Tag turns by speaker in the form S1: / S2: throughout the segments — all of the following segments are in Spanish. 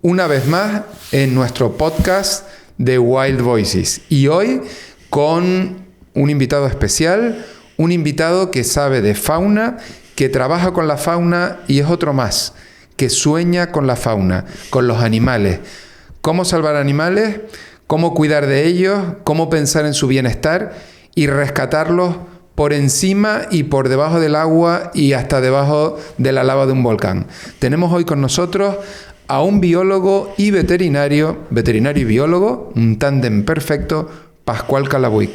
S1: una vez más en nuestro podcast de Wild Voices. Y hoy con un invitado especial, un invitado que sabe de fauna, que trabaja con la fauna y es otro más, que sueña con la fauna, con los animales. Cómo salvar animales, cómo cuidar de ellos, cómo pensar en su bienestar y rescatarlos por encima y por debajo del agua y hasta debajo de la lava de un volcán. Tenemos hoy con nosotros a un biólogo y veterinario y biólogo, un tándem perfecto, Pascual Calabuig.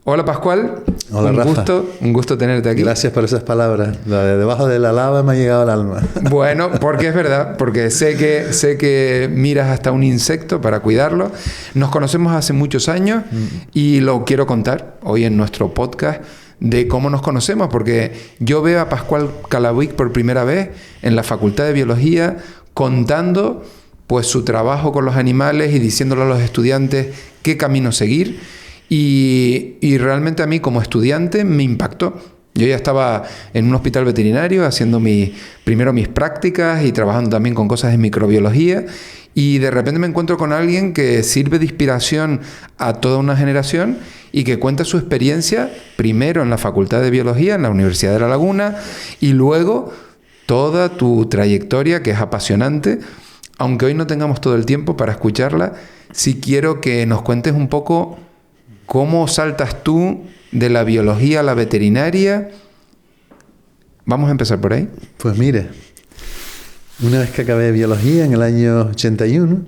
S1: Hola Pascual.
S2: Hola Rafa.
S1: Un gusto tenerte aquí.
S2: Gracias por esas palabras. La de debajo de la lava me ha llegado al alma.
S1: Bueno, porque es verdad, porque sé que miras hasta un insecto para cuidarlo. Nos conocemos hace muchos años y lo quiero contar hoy en nuestro podcast de cómo nos conocemos, porque yo veo a Pascual Calabuig por primera vez en la Facultad de Biología contando pues su trabajo con los animales y diciéndole a los estudiantes qué camino seguir. Y realmente a mí como estudiante me impactó. Yo ya estaba en un hospital veterinario haciendo primero mis prácticas y trabajando también con cosas de microbiología, y de repente me encuentro con alguien que sirve de inspiración a toda una generación y que cuenta su experiencia primero en la Facultad de Biología, en la Universidad de La Laguna, y luego toda tu trayectoria, que es apasionante. Aunque hoy no tengamos todo el tiempo para escucharla, sí quiero que nos cuentes un poco ¿cómo saltas tú de la biología a la veterinaria? Vamos a empezar por ahí.
S2: Pues mire, una vez que acabé biología en el año 81,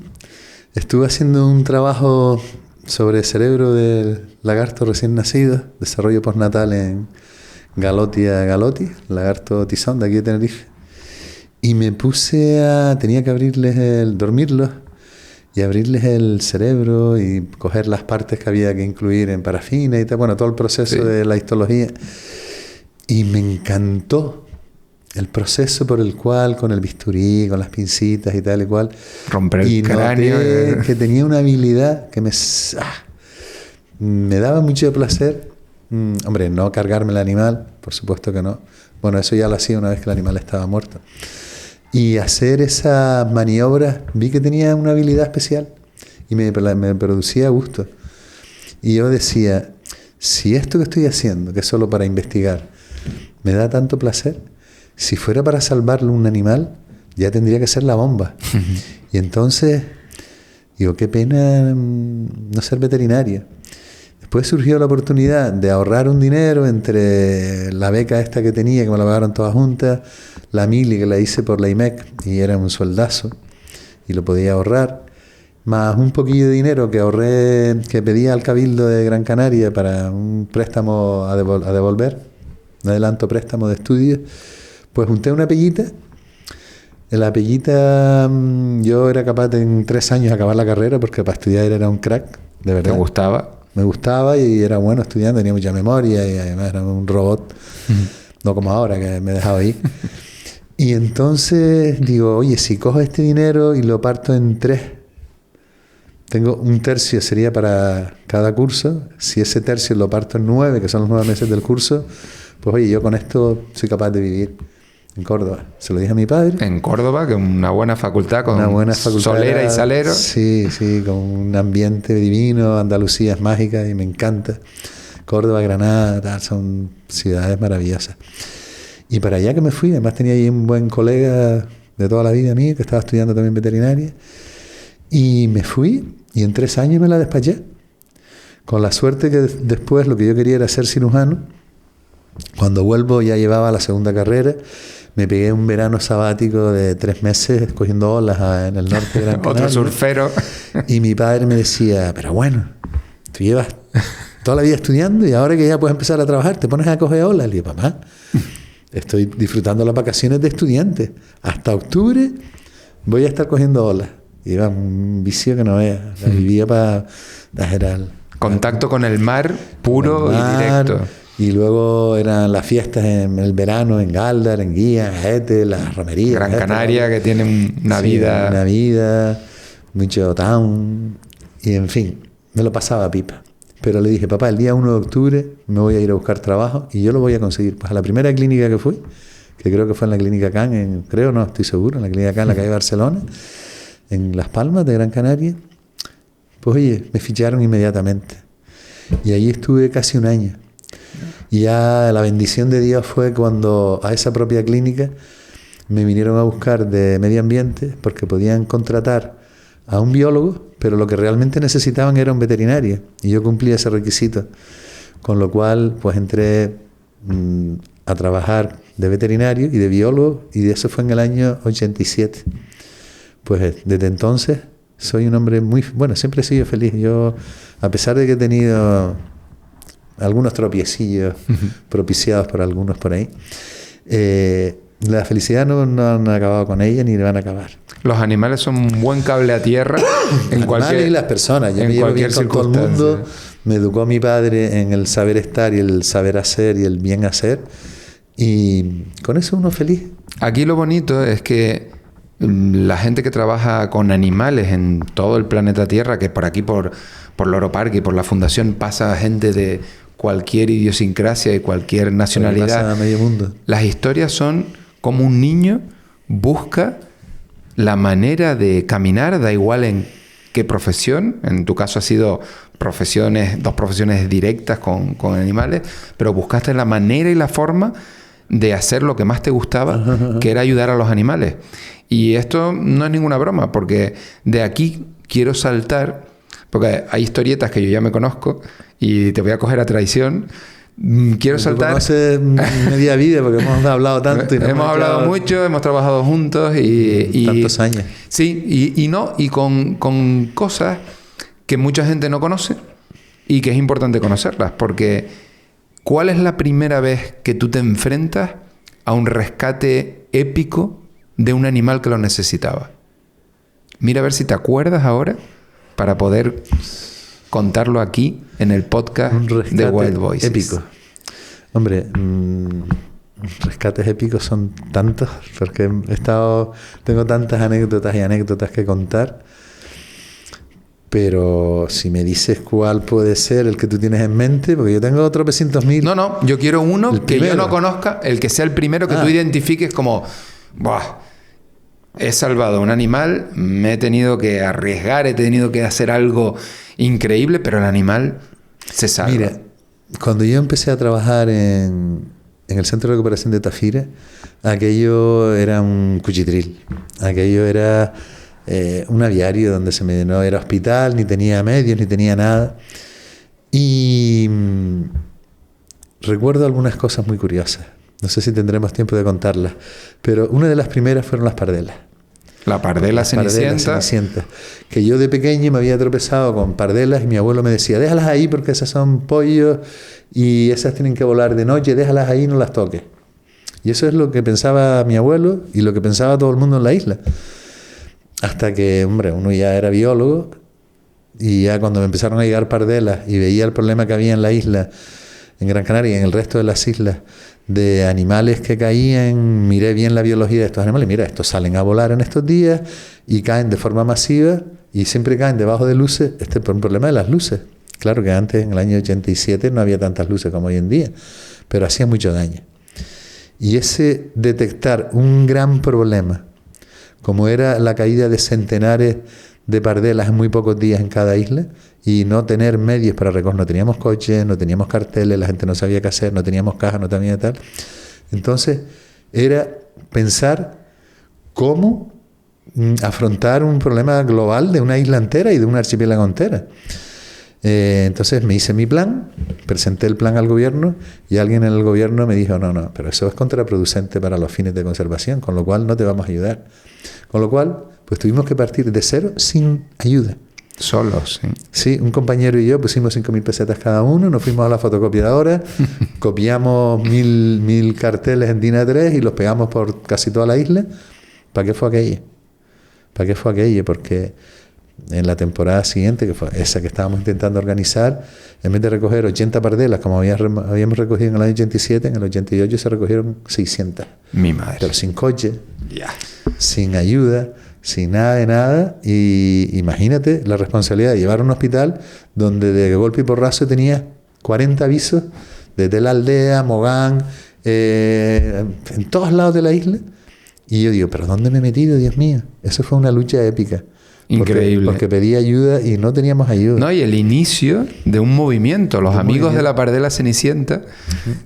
S2: estuve haciendo un trabajo sobre el cerebro del lagarto recién nacido, desarrollo postnatal en Galotia galotti, lagarto tizón de aquí de Tenerife. Y me tenía que dormirlos y abrirles el cerebro y coger las partes que había que incluir en parafina y tal, bueno, todo el proceso de la histología. Y me encantó el proceso por el cual, con el bisturí, con las pincitas y tal y cual,
S1: romper el cráneo.
S2: Noté que tenía una habilidad que me daba mucho placer. Hombre, no cargarme el animal, por supuesto que no. Bueno, eso ya lo hacía una vez que el animal estaba muerto. Y hacer esas maniobras, vi que tenía una habilidad especial y me producía gusto. Y yo decía, si esto que estoy haciendo, que es solo para investigar, me da tanto placer, si fuera para salvarle un animal, ya tendría que ser la bomba. Y entonces, digo, qué pena no ser veterinario. Después surgió la oportunidad de ahorrar un dinero entre la beca esta que tenía, que me la pagaron todas juntas, la mili que la hice por la IMEC y era un sueldazo y lo podía ahorrar, más un poquillo de dinero que ahorré, que pedía al Cabildo de Gran Canaria para un préstamo a devolver, un adelanto préstamo de estudios. Pues junté una pellita. En la pellita yo era capaz de en 3 años acabar la carrera, porque para estudiar era un crack, de verdad.
S1: ¿Te gustaba?
S2: Me gustaba y era bueno estudiando, tenía mucha memoria y además era un robot, no como ahora que me he dejado ahí. Y entonces digo, oye, si cojo este dinero y lo parto en 3, tengo un tercio, sería para cada curso. Si ese tercio lo parto en 9, que son los 9 meses del curso, pues oye, yo con esto soy capaz de vivir en Córdoba. Se lo dije a mi padre.
S1: En Córdoba, que es una buena facultad con
S2: solera
S1: y salero.
S2: Sí, con un ambiente divino. Andalucía es mágica y me encanta. Córdoba, Granada, son ciudades maravillosas. Y para allá que me fui, además tenía ahí un buen colega de toda la vida mío, que estaba estudiando también veterinaria. Y me fui y en 3 años me la despaché. Con la suerte que después lo que yo quería era ser cirujano. Cuando vuelvo ya llevaba la segunda carrera. Me pegué un verano sabático de 3 meses cogiendo olas en el norte de Gran Canaria.
S1: Otro surfero.
S2: Y mi padre me decía, pero bueno, tú llevas toda la vida estudiando y ahora que ya puedes empezar a trabajar, te pones a coger olas. Le digo, papá, estoy disfrutando las vacaciones de estudiante. Hasta octubre voy a estar cogiendo olas. Y era un vicio que no veas. Vivía para general.
S1: Contacto con el mar puro y directo.
S2: Y luego eran las fiestas en el verano en Galdar, en Guía, en Jete, las romerías.
S1: Gran Canaria, que tiene una vida.
S2: Una vida, mucho town. Y en fin, me lo pasaba pipa. Pero le dije, papá, el día 1 de octubre me voy a ir a buscar trabajo y yo lo voy a conseguir. Pues a la primera clínica que fui, que creo que fue en la Clínica Can, estoy seguro, en la Clínica Can, en la calle Barcelona, en Las Palmas de Gran Canaria, pues oye, me ficharon inmediatamente. Y ahí estuve casi un año. Y ya la bendición de Dios fue cuando a esa propia clínica me vinieron a buscar de medio ambiente porque podían contratar a un biólogo, pero lo que realmente necesitaban era un veterinario. Y yo cumplía ese requisito. Con lo cual, pues entré a trabajar de veterinario y de biólogo, y de eso fue en el año 87. Pues desde entonces soy un hombre muy... Bueno, siempre he sido feliz. Yo, a pesar de que he tenido algunos tropiecillos propiciados por algunos por ahí, la felicidad no han acabado con ella ni le van a acabar.
S1: Los animales son un buen cable a tierra en cualquier,
S2: y las personas. Yo me llevo bien con todo el mundo. Me educó mi padre en el saber estar y el saber hacer y el bien hacer. Y con eso uno es feliz.
S1: Aquí lo bonito es que la gente que trabaja con animales en todo el planeta Tierra, que por aquí, por Loro Parque y por la Fundación, pasa gente de cualquier idiosincrasia y cualquier nacionalidad.
S2: Pasa a medio mundo.
S1: Las historias son como un niño busca la manera de caminar, da igual en qué profesión. En tu caso ha sido dos profesiones directas con animales, pero buscaste la manera y la forma de hacer lo que más te gustaba, que era ayudar a los animales. Y esto no es ninguna broma, porque de aquí quiero saltar, porque hay historietas que yo ya me conozco y te voy a coger a traición. Quiero saltar.
S2: No sé media vida porque hemos hablado tanto. Y
S1: hemos hablado mucho, hemos trabajado juntos y
S2: tantos años.
S1: Sí, y con cosas que mucha gente no conoce y que es importante conocerlas, porque ¿cuál es la primera vez que tú te enfrentas a un rescate épico de un animal que lo necesitaba? Mira a ver si te acuerdas ahora para poder contarlo aquí en el podcast de Wild Voices.
S2: Épico. Hombre, rescates épicos son tantos, porque tengo tantas anécdotas que contar. Pero si me dices cuál puede ser el que tú tienes en mente, porque yo tengo otros 300.000.
S1: No, yo quiero uno que yo no conozca, el que sea el primero que tú identifiques como, ¡buah! He salvado un animal, me he tenido que arriesgar, he tenido que hacer algo increíble, pero el animal se salva.
S2: Mira, cuando yo empecé a trabajar en el Centro de Recuperación de Tafira, aquello era un cuchitril. Aquello era un aviario donde no era hospital, ni tenía medios, ni tenía nada. Y recuerdo algunas cosas muy curiosas. No sé si tendremos tiempo de contarlas, pero una de las primeras fueron las pardelas.
S1: La pardela cenicienta.
S2: Que yo de pequeño me había tropezado con pardelas y mi abuelo me decía, déjalas ahí porque esas son pollos y esas tienen que volar de noche, déjalas ahí y no las toques. Y eso es lo que pensaba mi abuelo y lo que pensaba todo el mundo en la isla. Hasta que, hombre, uno ya era biólogo y ya cuando me empezaron a llegar pardelas y veía el problema que había en la isla, en Gran Canaria y en el resto de las islas, de animales que caían, miré bien la biología de estos animales. Mira, estos salen a volar en estos días y caen de forma masiva y siempre caen debajo de luces. Este es por un problema de las luces. Claro que antes, en el año 87, no había tantas luces como hoy en día, pero hacía mucho daño. Y ese detectar un gran problema, como era la caída de centenares de pardelas en muy pocos días en cada isla, y no tener medios para recoger, no teníamos coches, no teníamos carteles, la gente no sabía qué hacer, no teníamos cajas, no tenía tal. Entonces era pensar cómo afrontar un problema global de una isla entera y de un archipiélago entera. Entonces me hice mi plan, presenté el plan al gobierno y alguien en el gobierno me dijo, no, pero eso es contraproducente para los fines de conservación, con lo cual no te vamos a ayudar. Con lo cual, pues tuvimos que partir de cero sin ayuda.
S1: Solos, sí.
S2: Sí, un compañero y yo pusimos 5.000 pesetas cada uno, nos fuimos a la fotocopiadora, copiamos 1.000 carteles en DIN A3 y los pegamos por casi toda la isla. ¿Para qué fue aquello? ¿Para qué fue aquello? Porque en la temporada siguiente, que fue esa que estábamos intentando organizar, en vez de recoger 80 pardelas, como habíamos recogido en el año 87, en el 88 se recogieron 600.
S1: Mi madre.
S2: Pero sin coche, sin ayuda, sin nada de nada. Y imagínate la responsabilidad de llevar a un hospital donde de golpe y porrazo tenía 40 avisos desde la aldea, Mogán, en todos lados de la isla. Y yo digo, ¿pero dónde me he metido, Dios mío? Eso fue una lucha épica.
S1: Increíble.
S2: Porque pedí ayuda y no teníamos ayuda.
S1: No, y el inicio de un movimiento, los amigos de la Pardela Cenicienta,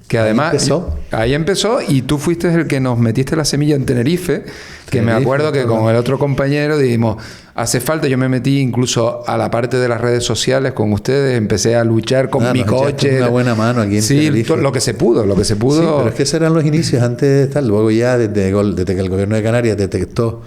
S1: que además... Ahí empezó y tú fuiste el que nos metiste la semilla en Tenerife, que me acuerdo que con el otro compañero dijimos, hace falta, yo me metí incluso a la parte de las redes sociales con ustedes, empecé a luchar con mi coche.
S2: Una buena mano aquí en Tenerife.
S1: Lo que se pudo. Sí,
S2: pero es que esos eran los inicios, antes de estar, luego ya desde que el gobierno de Canarias detectó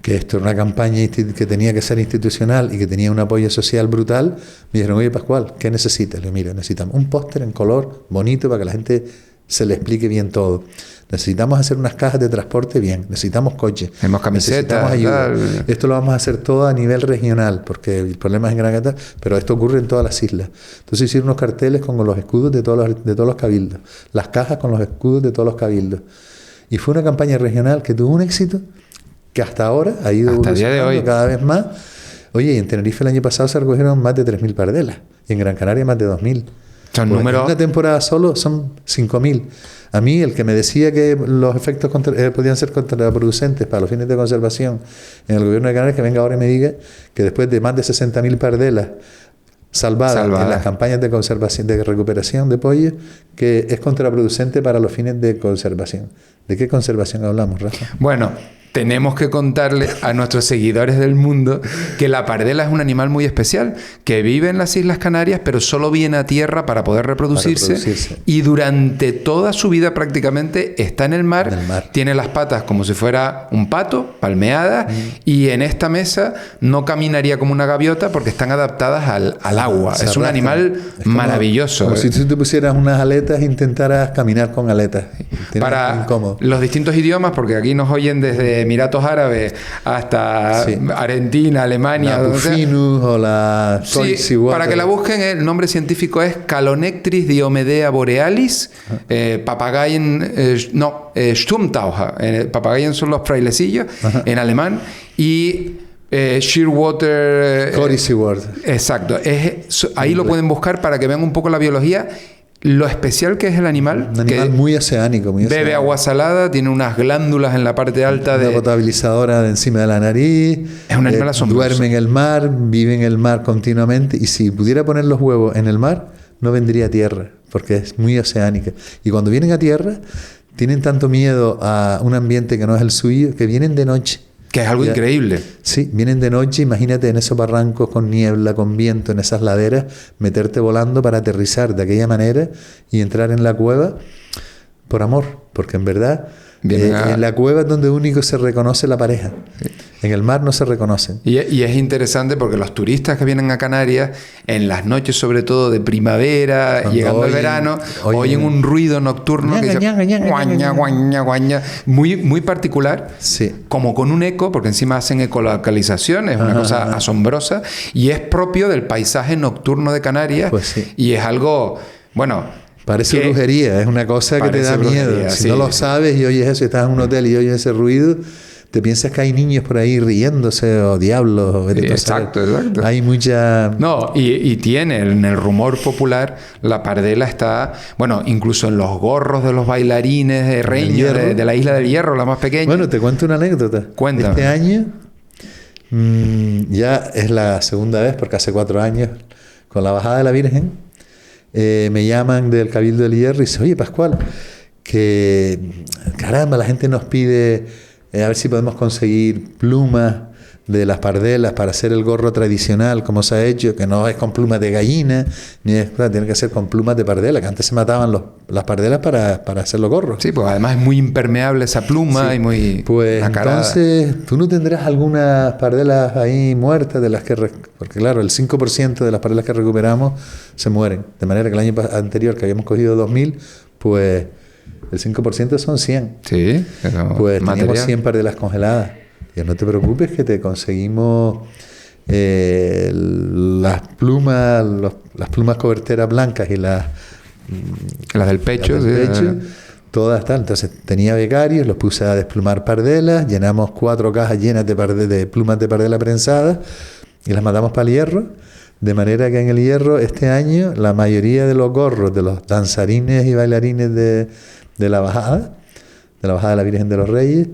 S2: que esto era una campaña que tenía que ser institucional y que tenía un apoyo social brutal, me dijeron, oye Pascual, ¿qué necesitas? Le digo, mira, necesitamos un póster en color bonito para que la gente se le explique bien todo. Necesitamos hacer unas cajas de transporte bien, necesitamos coches,
S1: tenemos camisetas,
S2: necesitamos ayuda. Esto lo vamos a hacer todo a nivel regional, porque el problema es en Gran Canaria, pero esto ocurre en todas las islas. Entonces hicieron unos carteles con los escudos de todos los cabildos, las cajas con los escudos de todos los cabildos. Y fue una campaña regional que tuvo un éxito que hasta ahora ha ido evolucionando cada vez más. Oye, y en Tenerife el año pasado se recogieron más de 3.000 pardelas, y en Gran Canaria más de 2.000.
S1: Son números...
S2: En una temporada solo son 5.000. A mí, el que me decía que los efectos podían ser contraproducentes para los fines de conservación en el gobierno de Canarias, que venga ahora y me diga que después de más de 60.000 pardelas salvadas en las campañas de conservación, de recuperación de pollo, que es contraproducente para los fines de conservación. ¿De qué conservación hablamos, Rafa?
S1: Bueno, tenemos que contarle a nuestros seguidores del mundo que la pardela es un animal muy especial, que vive en las Islas Canarias, pero solo viene a tierra para poder reproducirse. Y durante toda su vida prácticamente está en el mar. Tiene las patas como si fuera un pato, palmeadas, y en esta mesa no caminaría como una gaviota porque están adaptadas al agua. Es un animal maravilloso.
S2: Como si tú te pusieras unas aletas e intentaras caminar con aletas.
S1: Para los distintos idiomas, porque aquí nos oyen desde Emiratos Árabes hasta Argentina, Alemania,
S2: la Bufinus o la
S1: para que la busquen, el nombre científico es Calonectris diomedea borealis, Papagayen, Sturmtaucher, Papagayen son los frailecillos en alemán, y Shearwater,
S2: Cory Seward.
S1: Exacto, ahí lo pueden buscar para que vean un poco la biología. Lo especial que es el animal.
S2: Un animal muy oceánico.
S1: Bebe agua salada, tiene unas glándulas en la parte alta
S2: una potabilizadora de encima de la nariz.
S1: Es un animal asombroso.
S2: Duerme en el mar, vive en el mar continuamente. Y si pudiera poner los huevos en el mar, no vendría a tierra, porque es muy oceánica. Y cuando vienen a tierra, tienen tanto miedo a un ambiente que no es el suyo, que vienen de noche.
S1: Que es algo increíble.
S2: Sí, vienen de noche, imagínate en esos barrancos con niebla, con viento, en esas laderas, meterte volando para aterrizar de aquella manera y entrar en la cueva por amor, porque en verdad en la cueva es donde único se reconoce la pareja. Sí. En el mar no se reconocen.
S1: Y es interesante porque los turistas que vienen a Canarias, en las noches sobre todo de primavera, cuando llegando el verano, oyen un ruido nocturno que dice guaña, guaña, guaña, muy particular, como con un eco, porque encima hacen ecolocalización, es una cosa asombrosa, y es propio del paisaje nocturno de Canarias, y es algo, bueno...
S2: Parece brujería, es una cosa que te da miedo. Si no lo sabes y oyes eso, estás en un hotel y oyes ese ruido, te piensas que hay niños por ahí riéndose o diablos.
S1: Exacto.
S2: Hay mucha...
S1: No, y tiene, en el rumor popular, la pardela está, bueno, incluso en los gorros de los bailarines de Reño, de la Isla del Hierro, la más pequeña.
S2: Bueno, te cuento una anécdota.
S1: Cuéntame.
S2: Este año, ya es la segunda vez, porque hace 4 años, con la bajada de la Virgen, me llaman del Cabildo del Hierro y dicen, oye Pascual, que caramba, la gente nos pide a ver si podemos conseguir plumas de las pardelas para hacer el gorro tradicional como se ha hecho, que no es con plumas de gallina, ni es, tiene que ser con plumas de pardela, que antes se mataban las pardelas para hacer los gorros.
S1: Sí, pues además es muy impermeable esa pluma y muy
S2: pues nacarada. Entonces, ¿tú no tendrás algunas pardelas ahí muertas de las que... Porque claro, el 5% de las pardelas que recuperamos se mueren. De manera que el año anterior, que habíamos cogido 2.000, pues el 5% son 100.
S1: Sí.
S2: Pues teníamos 100 pardelas congeladas. Y no te preocupes que te conseguimos las plumas coberteras blancas y las
S1: del pecho.
S2: Todas tal. Entonces tenía becarios, los puse a desplumar pardelas, llenamos 4 cajas llenas de plumas de pardela prensadas y las mandamos para el Hierro. De manera que en el Hierro este año la mayoría de los gorros de los danzarines y bailarines de la bajada de la Virgen de los Reyes,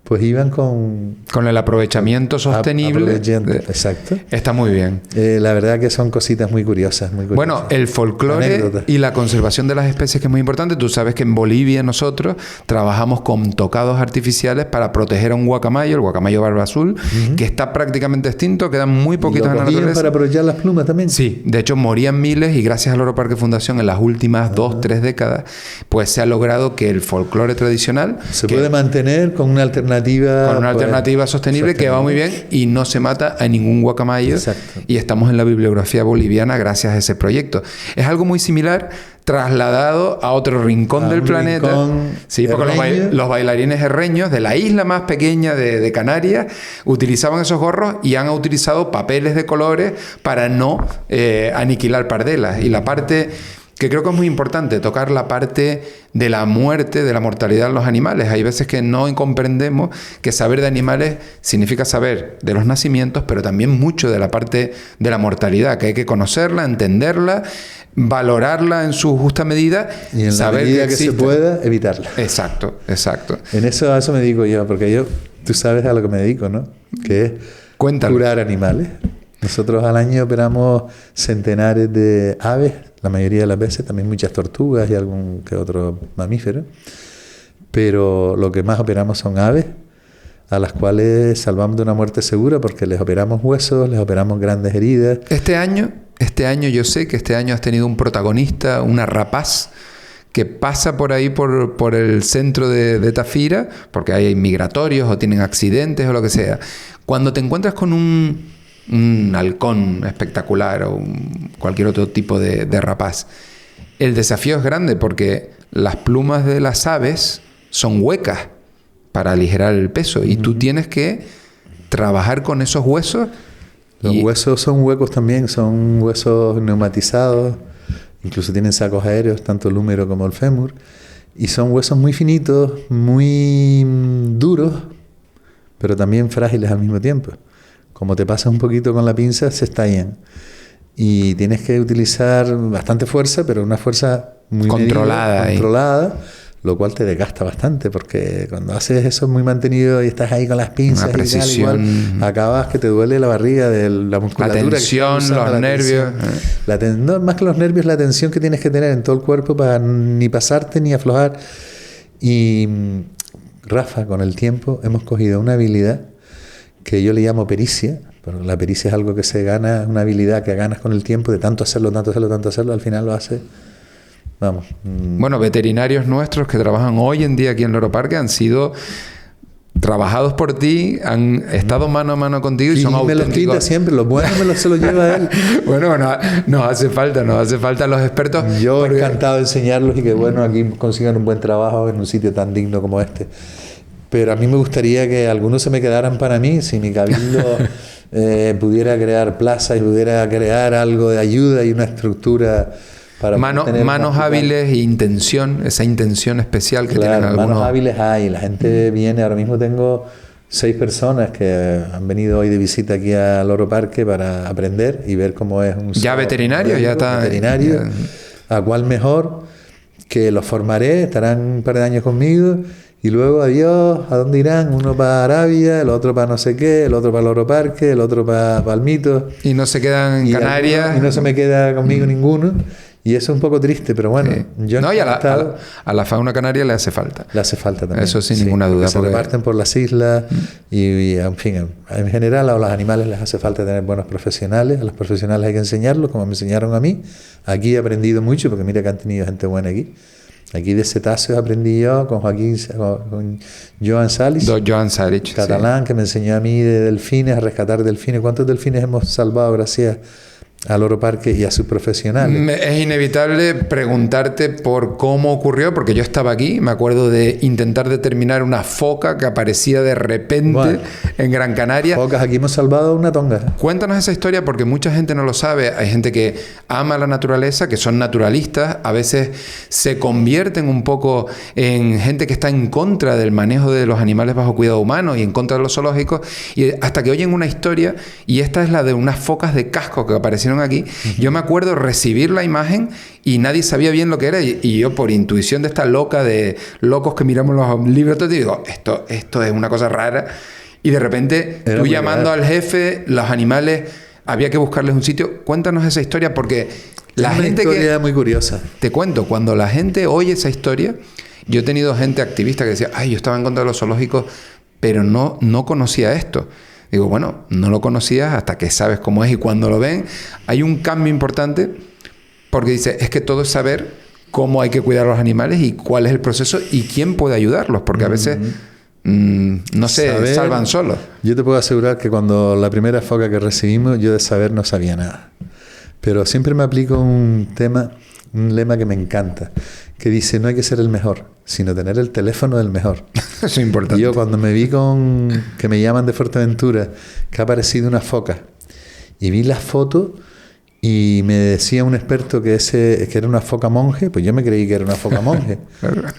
S2: pues iban con
S1: el aprovechamiento sostenible.
S2: Exacto.
S1: Está muy bien.
S2: La verdad que son cositas muy curiosas, muy curiosas.
S1: Bueno, el folclore y la conservación de las especies, que es muy importante. Tú sabes que en Bolivia nosotros trabajamos con tocados artificiales para proteger a un guacamayo, el guacamayo barba azul, que está prácticamente extinto, quedan muy poquitos en la naturaleza.
S2: Para aprovechar las plumas también.
S1: Sí, de hecho morían miles, y gracias al Loro Parque Fundación en las últimas 2-3 décadas, pues se ha logrado que el folclore tradicional
S2: se puede mantener con una alternativa
S1: sostenible que va muy bien y no se mata a ningún guacamayo.
S2: Exacto.
S1: Y estamos en la bibliografía boliviana gracias a ese proyecto. Es algo muy similar trasladado a otro rincón del planeta. Sí, porque los bailarines herreños de la isla más pequeña de Canarias utilizaban esos gorros y han utilizado papeles de colores para no aniquilar pardelas. Y la parte que creo que es muy importante, tocar la parte de la muerte, de la mortalidad en los animales. Hay veces que no comprendemos que saber de animales significa saber de los nacimientos, pero también mucho de la parte de la mortalidad, que hay que conocerla, entenderla, valorarla en su justa medida,
S2: y en
S1: saber
S2: la medida que se pueda, evitarla.
S1: Exacto, exacto.
S2: A eso me dedico yo, porque tú sabes a lo que me dedico, ¿no? Que es curar animales. Nosotros al año operamos centenares de aves, la mayoría de las veces, también muchas tortugas y algún que otro mamífero, pero lo que más operamos son aves, a las cuales salvamos de una muerte segura porque les operamos huesos, les operamos grandes heridas.
S1: Este año yo sé que este año has tenido un protagonista, una rapaz, que pasa por ahí por el centro de Tafira, porque hay migratorios o tienen accidentes o lo que sea. Cuando te encuentras con un halcón espectacular o cualquier otro tipo de rapaz, el desafío es grande porque las plumas de las aves son huecas para aligerar el peso y tú tienes que trabajar con esos huesos.
S2: Los huesos son huecos también, son huesos neumatizados, incluso tienen sacos aéreos, tanto el húmero como el fémur, y son huesos muy finitos, muy duros, pero también frágiles al mismo tiempo. Como te pasas un poquito con la pinza, se estallan. Y tienes que utilizar bastante fuerza, pero una fuerza muy controlada, lo cual te desgasta bastante, porque cuando haces eso muy mantenido y estás ahí con las pinzas
S1: una precisión,
S2: y tal, acabas que te duele la barriga de la musculatura.
S1: La tensión, los nervios.
S2: No, más que los nervios, la tensión que tienes que tener en todo el cuerpo para ni pasarte ni aflojar. Y Rafa, con el tiempo, hemos cogido una habilidad que yo le llamo pericia, pero la pericia es algo que se gana, es una habilidad que ganas con el tiempo, de tanto hacerlo, al final lo hace, vamos.
S1: Bueno, veterinarios nuestros que trabajan hoy en día aquí en Loro Parque han sido trabajados por ti, han estado mano a mano contigo y son auténticos.
S2: Me los quita siempre, los buenos se los lleva él.
S1: Bueno, nos hace falta los expertos.
S2: Yo encantado de enseñarlos y que aquí consigan un buen trabajo en un sitio tan digno como este. Pero a mí me gustaría que algunos se me quedaran para mí, si mi cabildo pudiera crear plazas y pudiera crear algo de ayuda y una estructura para
S1: manos hábiles e intención, esa intención especial que tienen algunos.
S2: Manos hábiles hay, la gente viene, ahora mismo tengo 6 personas que han venido hoy de visita aquí a Loro Parque para aprender y ver cómo es un
S1: ya veterinario, ya está
S2: veterinario, a cuál mejor, que los formaré, estarán un par de años conmigo. Y luego, adiós, ¿a dónde irán? Uno para Arabia, el otro para no sé qué, el otro para Loro Parque, el otro para Palmito.
S1: Y no se quedan en Canarias.
S2: Y no se me queda conmigo ninguno. Y eso es un poco triste, pero bueno. Yo
S1: no, y a la fauna canaria le hace falta.
S2: Le hace falta también.
S1: Eso sin ninguna duda.
S2: Se reparten por las islas y, en fin, en general a los animales les hace falta tener buenos profesionales. A los profesionales hay que enseñarlos, como me enseñaron a mí. Aquí he aprendido mucho, porque mira que han tenido gente buena aquí. Aquí de cetáceos aprendí yo con Joan Salich, catalán, que me enseñó a mí de delfines, a rescatar delfines. ¿Cuántos delfines hemos salvado gracias a Loro Parque y a sus profesionales?
S1: Es inevitable preguntarte por cómo ocurrió, porque yo estaba aquí, me acuerdo de intentar determinar una foca que aparecía de repente en Gran Canaria.
S2: Focas, aquí hemos salvado una tonga.
S1: Cuéntanos esa historia, porque mucha gente no lo sabe. Hay gente que ama la naturaleza, que son naturalistas, a veces se convierten un poco en gente que está en contra del manejo de los animales bajo cuidado humano y en contra de los zoológicos, y hasta que oyen una historia, y esta es la de unas focas de casco que aparecieron pusieron aquí, yo me acuerdo recibir la imagen y nadie sabía bien lo que era. Y yo, por intuición de esta loca de locos que miramos los libros, te digo, esto es una cosa rara. Y de repente, tú llamando al jefe, los animales, había que buscarles un sitio. Cuéntanos esa historia, porque la gente
S2: una historia muy curiosa.
S1: Te cuento, cuando la gente oye esa historia, yo he tenido gente activista que decía, ay, yo estaba en contra de los zoológicos, pero no conocía esto. Digo, bueno, no lo conocías hasta que sabes cómo es, y cuando lo ven hay un cambio importante, porque dice, es que todo es saber cómo hay que cuidar a los animales y cuál es el proceso y quién puede ayudarlos, porque a veces no se salvan solos.
S2: Yo te puedo asegurar que cuando la primera foca que recibimos, yo de saber no sabía nada, pero siempre me aplico un lema que me encanta, que dice, no hay que ser el mejor, sino tener el teléfono del mejor.
S1: Eso es importante.
S2: Y yo cuando me vi que me llaman de Fuerteventura, que ha aparecido una foca, y vi las fotos, y me decía un experto que era una foca monje, pues yo me creí que era una foca monje.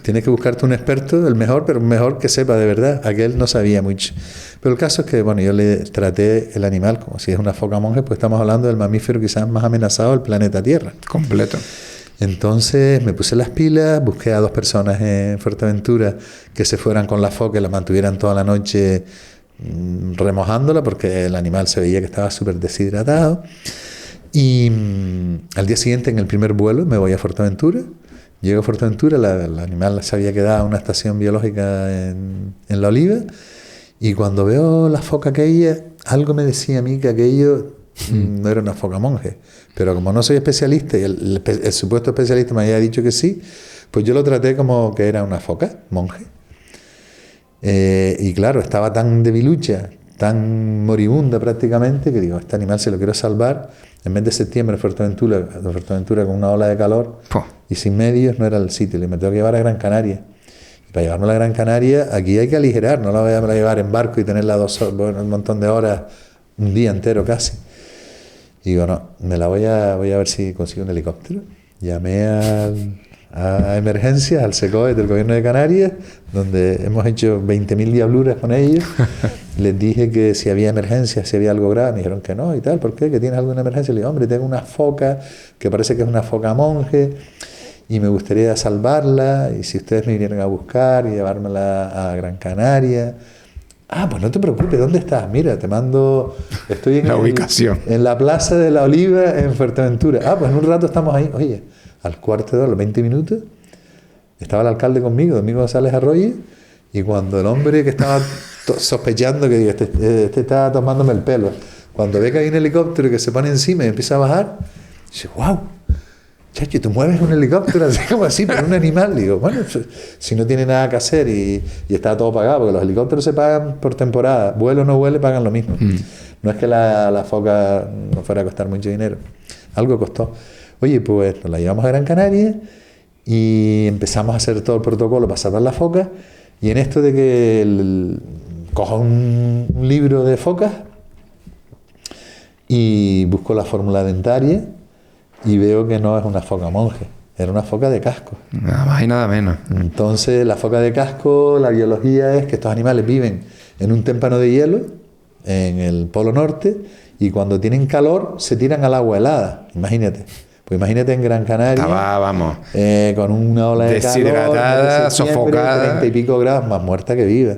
S2: Tienes que buscarte un experto, el mejor, pero un mejor que sepa de verdad. Aquel no sabía mucho. Pero el caso es que, bueno, yo le traté el animal como si es una foca monje, pues estamos hablando del mamífero quizás más amenazado del planeta Tierra.
S1: Completo.
S2: Entonces me puse las pilas, busqué a 2 personas en Fuerteventura que se fueran con la foca y la mantuvieran toda la noche remojándola, porque el animal se veía que estaba súper deshidratado. Y al día siguiente, en el primer vuelo, me voy a Fuerteventura. Llego a Fuerteventura, el animal se había quedado en una estación biológica en La Oliva, y cuando veo la foca aquella, algo me decía a mí que aquello no era una foca monje. Pero como no soy especialista y el supuesto especialista me había dicho que sí, pues yo lo traté como que era una foca monje. Y claro, estaba tan debilucha, tan moribunda prácticamente, que digo, este animal se lo quiero salvar. En mes de septiembre, Fuerteventura con una ola de calor y sin medios, no era el sitio. Le me tengo que llevar a Gran Canaria. Y para llevarme a Gran Canaria, aquí hay que aligerar, no la voy a llevar en barco y tenerla un montón de horas, un día entero casi. Y digo, no, me la voy a ver si consigo un helicóptero. Llamé a emergencias, al SECOE del gobierno de Canarias, donde hemos hecho 20.000 diabluras con ellos. Les dije que si había emergencia, si había algo grave, me dijeron que no y tal. ¿Por qué? ¿Que tienes alguna emergencia? Le digo, hombre, tengo una foca que parece que es una foca monje y me gustaría salvarla, y si ustedes me vinieran a buscar y llevármela a Gran Canaria. Ah, pues no te preocupes, ¿dónde estás? Mira, te mando... Estoy en
S1: la ubicación.
S2: En la Plaza de la Oliva, en Fuerteventura. Ah, pues en un rato estamos ahí. Oye, al cuarto de hora, a los 20 minutos, estaba el alcalde conmigo, Domingo González Arroyo, y cuando el hombre que estaba sospechando que este está tomándome el pelo, cuando ve que hay un helicóptero que se pone encima y empieza a bajar, dice, wow, chacho, tú mueves un helicóptero así como así, pero un animal. Digo, bueno, si no tiene nada que hacer y está todo pagado, porque los helicópteros se pagan por temporada, vuelo o no vuele, pagan lo mismo. No es que la foca no fuera a costar mucho dinero, algo costó. Oye, pues nos la llevamos a Gran Canaria y empezamos a hacer todo el protocolo para salvar la foca, y en esto de que cojo un libro de focas y busco la fórmula dentaria, y veo que no es una foca monje, era una foca de casco.
S1: Nada más y nada menos.
S2: Entonces, la foca de casco, la biología es que estos animales viven en un témpano de hielo, en el Polo Norte, y cuando tienen calor se tiran al agua helada, imagínate. Pues imagínate en Gran Canaria,
S1: vamos,
S2: con una ola de
S1: deshidratada,
S2: calor,
S1: sofocada,
S2: 30 y pico grados, más muerta que viva.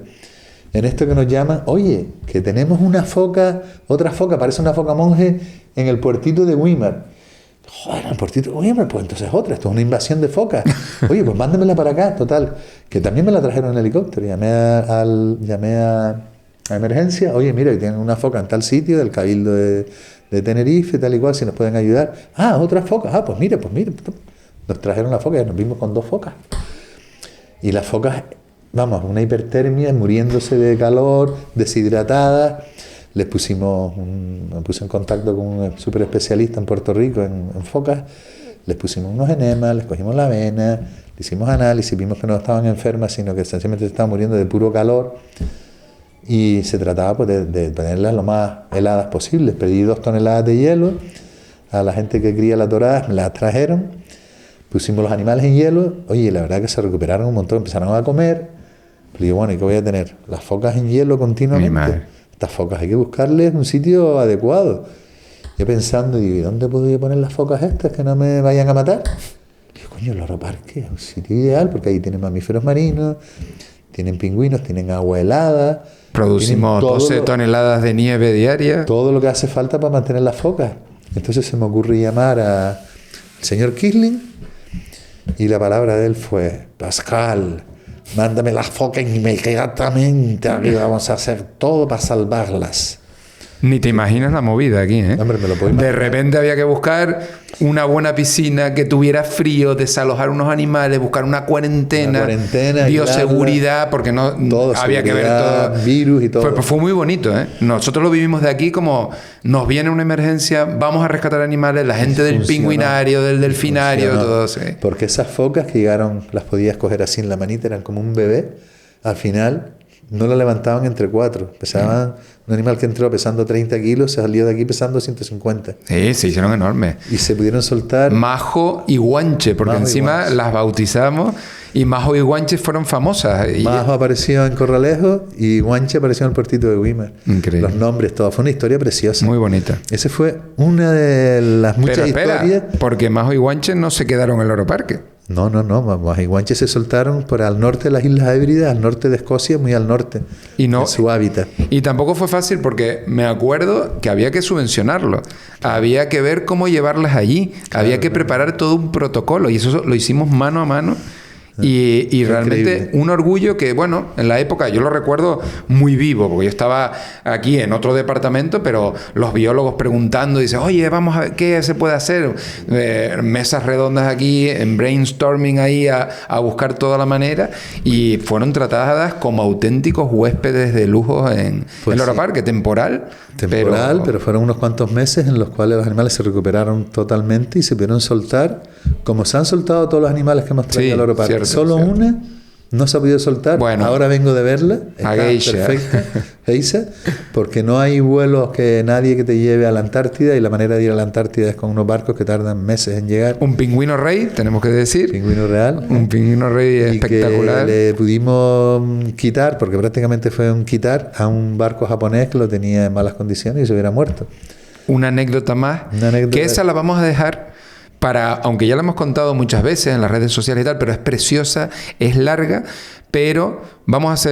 S2: En esto que nos llaman, oye, que tenemos una foca, otra foca, parece una foca monje en el puertito de Weimar. Joder, el puertito de Weimar, pues entonces otra, esto es una invasión de focas. Oye, pues mándamela para acá, total. Que también me la trajeron en helicóptero. Llamé a emergencia, oye, mira, que tienen una foca en tal sitio, del Cabildo de Tenerife, tal y cual, si nos pueden ayudar. Ah, otras focas, pues mira. Nos trajeron la foca y nos vimos con 2 focas. Y las focas, vamos, una hipertermia, muriéndose de calor, deshidratadas. Me puse en contacto con un súper especialista en Puerto Rico en focas, les pusimos unos enemas, les cogimos la vena, le hicimos análisis, vimos que no estaban enfermas, sino que sencillamente se estaban muriendo de puro calor, y se trataba pues, de tenerlas lo más heladas posibles. Pedí 2 toneladas de hielo a la gente que cría las doradas, me las trajeron, pusimos los animales en hielo, oye, la verdad que se recuperaron un montón, empezaron a comer, pero digo, bueno, ¿y qué voy a tener? Las focas en hielo continuamente. Estas focas hay que buscarles un sitio adecuado. Yo pensando, digo, ¿y dónde podría poner las focas estas que no me vayan a matar? Digo, coño, el Loro Parque es un sitio ideal porque ahí tienen mamíferos marinos, tienen pingüinos, tienen agua helada.
S1: Producimos 12 toneladas de nieve diaria.
S2: Todo lo que hace falta para mantener las focas. Entonces se me ocurre llamar al señor Kisling y la palabra de él fue: Pascal, mándame las focas inmediatamente, aquí vamos a hacer todo para salvarlas.
S1: Ni te imaginas la movida aquí, ¿eh?
S2: Hombre, me lo puedo imaginar.
S1: De repente había que buscar una buena piscina, que tuviera frío, desalojar unos animales, buscar una cuarentena, bioseguridad, porque no
S2: todo,
S1: había que ver todo.
S2: Virus y todo.
S1: Fue muy bonito, ¿eh? Nosotros lo vivimos de aquí como nos viene una emergencia, vamos a rescatar animales, la gente del pingüinario, del delfinario, todo. Sí.
S2: Porque esas focas que llegaron, las podías coger así en la manita, eran como un bebé, al final no la levantaban entre 4. Pesaban, un animal que entró pesando 30 kilos, se salió de aquí pesando 150.
S1: Sí, se hicieron enormes.
S2: Y se pudieron soltar.
S1: Majo y Guanche, porque
S2: Majo
S1: encima las bautizamos y Majo y Guanche fueron famosas.
S2: Majo apareció en Corralejo y Guanche apareció en el puertito de Weimar.
S1: Increíble.
S2: Los nombres, todo. Fue una historia preciosa.
S1: Muy bonita.
S2: Esa fue una de las muchas historias.
S1: Porque Majo y Guanche no se quedaron en el Loro Parque.
S2: No. Majo y Guanche se soltaron por al norte de las Islas Hébridas, al norte de Escocia, muy al norte de su hábitat.
S1: Y tampoco fue fácil porque me acuerdo que había que subvencionarlo. Había que ver cómo llevarlas allí. Había que preparar todo un protocolo. Y eso lo hicimos mano a mano. Y realmente un orgullo que, bueno, en la época yo lo recuerdo muy vivo, porque yo estaba aquí en otro departamento, pero los biólogos preguntando, dicen, oye, vamos a ver qué se puede hacer. Mesas redondas aquí, en brainstorming ahí a buscar toda la manera, y fueron tratadas como auténticos huéspedes de lujo en el Loro Parque, temporal,
S2: pero fueron unos cuantos meses en los cuales los animales se recuperaron totalmente y se pudieron soltar, como se han soltado todos los animales que hemos traído al Loro Parque. Solo una no se ha podido soltar.
S1: Bueno,
S2: ahora vengo de verla. Está
S1: Geisha.
S2: Perfecta. Geisha, porque no hay vuelos nadie que te lleve a la Antártida, y la manera de ir a la Antártida es con unos barcos que tardan meses en llegar.
S1: Un pingüino rey, tenemos que decir.
S2: Pingüino real.
S1: Un pingüino rey espectacular.
S2: Que le pudimos quitar, porque prácticamente fue un quitar a un barco japonés que lo tenía en malas condiciones y se hubiera muerto.
S1: Una anécdota más. Que esa la vamos a dejar aunque ya la hemos contado muchas veces en las redes sociales y tal, pero es preciosa, es larga, pero vamos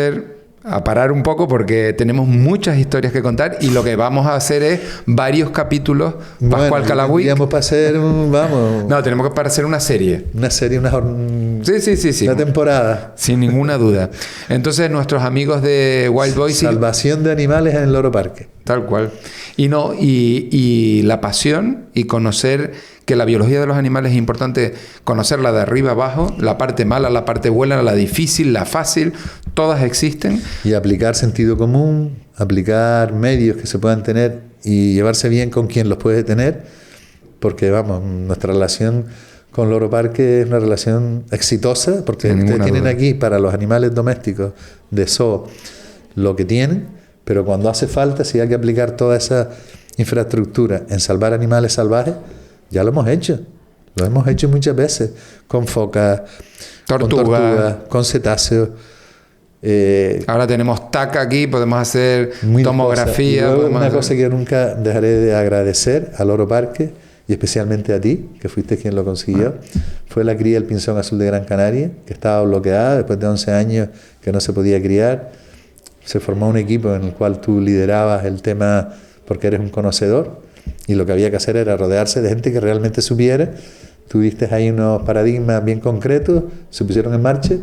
S1: a parar un poco porque tenemos muchas historias que contar, y lo que vamos a hacer es varios capítulos. Pascual Calabuig.
S2: Tenemos para hacer
S1: tenemos que para hacer una serie.
S2: Sí. Una temporada.
S1: Sin ninguna duda. Entonces, nuestros amigos de Wild Voice.
S2: Salvación de animales en el Loro Parque.
S1: Tal cual. Y la pasión y conocer que la biología de los animales es importante conocerla de arriba abajo, la parte mala, la parte buena, la difícil, la fácil, todas existen.
S2: Y aplicar sentido común, aplicar medios que se puedan tener y llevarse bien con quien los puede tener, porque nuestra relación con Loro Parque es una relación exitosa, porque ustedes tienen aquí para los animales domésticos de zoo lo que tienen, pero cuando hace falta, si hay que aplicar toda esa infraestructura en salvar animales salvajes, ya lo hemos hecho. Lo hemos hecho muchas veces con focas, tortugas, con cetáceos.
S1: Ahora tenemos TAC aquí, podemos hacer tomografía.
S2: Una cosa que yo nunca dejaré de agradecer al Loro Parque, y especialmente a ti, que fuiste quien lo consiguió, fue la cría del pinzón azul de Gran Canaria, que estaba bloqueada después de 11 años que no se podía criar. Se formó un equipo en el cual tú liderabas el tema porque eres un conocedor, y lo que había que hacer era rodearse de gente que realmente supiera. Tuviste ahí unos paradigmas bien concretos, se pusieron en marcha,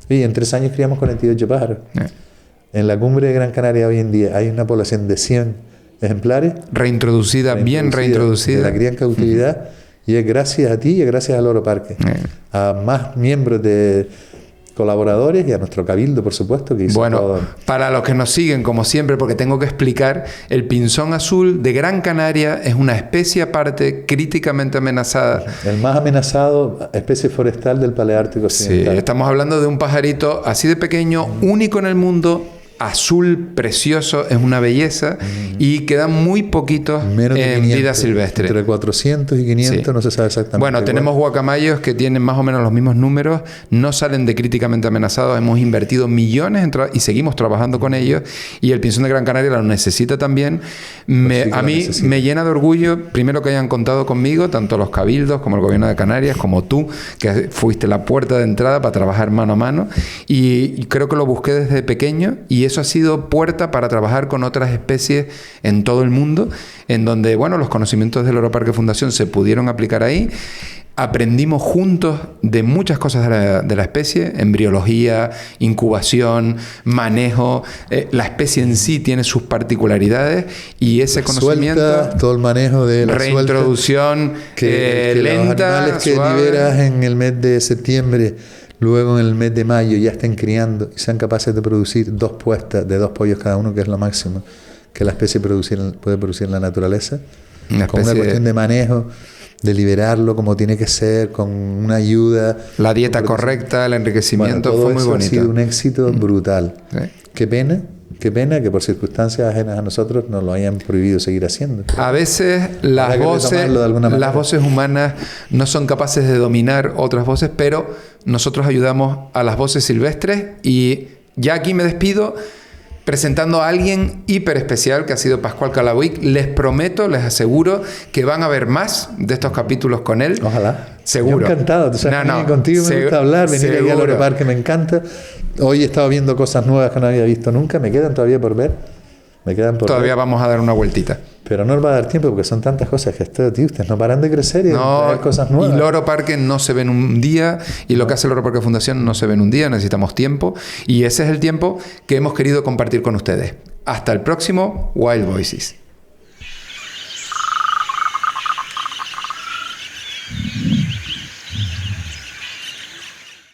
S2: y en 3 años criamos 48 pájaros. En la cumbre de Gran Canaria hoy en día hay una población de 100 ejemplares. Bien reintroducida. De la cría en cautividad, y es gracias a ti y es gracias al Loro Parque. A más miembros de colaboradores y a nuestro cabildo, por supuesto, que hizo todo.
S1: Para los que nos siguen, como siempre, porque tengo que explicar, el pinzón azul de Gran Canaria es una especie aparte, críticamente amenazada.
S2: El más amenazado especie forestal del Paleártico occidental.
S1: Sí, estamos hablando de un pajarito así de pequeño, único en el mundo, azul precioso, es una belleza, y quedan muy poquitos
S2: Menos de
S1: en
S2: 500,
S1: vida silvestre.
S2: Entre 400 y 500,
S1: Sí.
S2: no se sabe exactamente.
S1: Bueno,
S2: igual.
S1: tenemos guacamayos que tienen más o menos los mismos números, no salen de críticamente amenazados, hemos invertido millones y seguimos trabajando con ellos, y el Pinzón de Gran Canaria lo necesita también.
S2: Pues sí que
S1: A
S2: lo
S1: mí
S2: necesita.
S1: me llena de orgullo, primero, que hayan contado conmigo, tanto los cabildos como el Gobierno de Canarias, como tú, que fuiste la puerta de entrada para trabajar mano a mano, y creo que lo busqué desde pequeño, y eso ha sido puerta para trabajar con otras especies en todo el mundo, en donde, bueno, los conocimientos del Loro Parque Fundación se pudieron aplicar ahí. Aprendimos juntos de muchas cosas de la especie, embriología, incubación, manejo. La especie en sí tiene sus particularidades, y ese
S2: La
S1: conocimiento,
S2: suelta, todo el manejo de la
S1: reintroducción
S2: que
S1: lenta,
S2: los animales que
S1: suave.
S2: liberas en el mes de septiembre, luego en el mes de mayo ya estén criando y sean capaces de producir 2 puestas de 2 pollos cada uno, que es lo máximo que la especie puede producir en la naturaleza, con una cuestión de manejo, de liberarlo como tiene que ser, con una ayuda.
S1: La dieta correcta, el enriquecimiento,
S2: Bueno, todo
S1: fue muy
S2: eso
S1: bonito.
S2: ha sido un éxito brutal.
S1: Sí.
S2: Qué pena que por circunstancias ajenas a nosotros nos lo hayan prohibido seguir haciendo.
S1: A veces las
S2: Habrá que retomarlo de alguna manera.
S1: voces humanas no son capaces de dominar otras voces, pero nosotros ayudamos a las voces silvestres, y ya aquí me despido presentando a alguien hiper especial, que ha sido Pascual Calabuig. Les prometo, les aseguro que van a ver más de estos capítulos con él.
S2: Ojalá.
S1: Seguro.
S2: Yo encantado. Tú sabes, contigo me gusta hablar, venir aquí al Loro Parque me encanta. Hoy he estado viendo cosas nuevas que no había visto nunca. Me quedan todavía por ver.
S1: Todavía vamos a dar una vueltita.
S2: Pero no nos va a dar tiempo porque son tantas cosas que ustedes no paran de crecer y de traer cosas nuevas.
S1: Y Loro Parque no se ve en un día, y lo que hace el Loro Parque Fundación no se ve en un día, necesitamos tiempo, y ese es el tiempo que hemos querido compartir con ustedes. Hasta el próximo Wild Voices.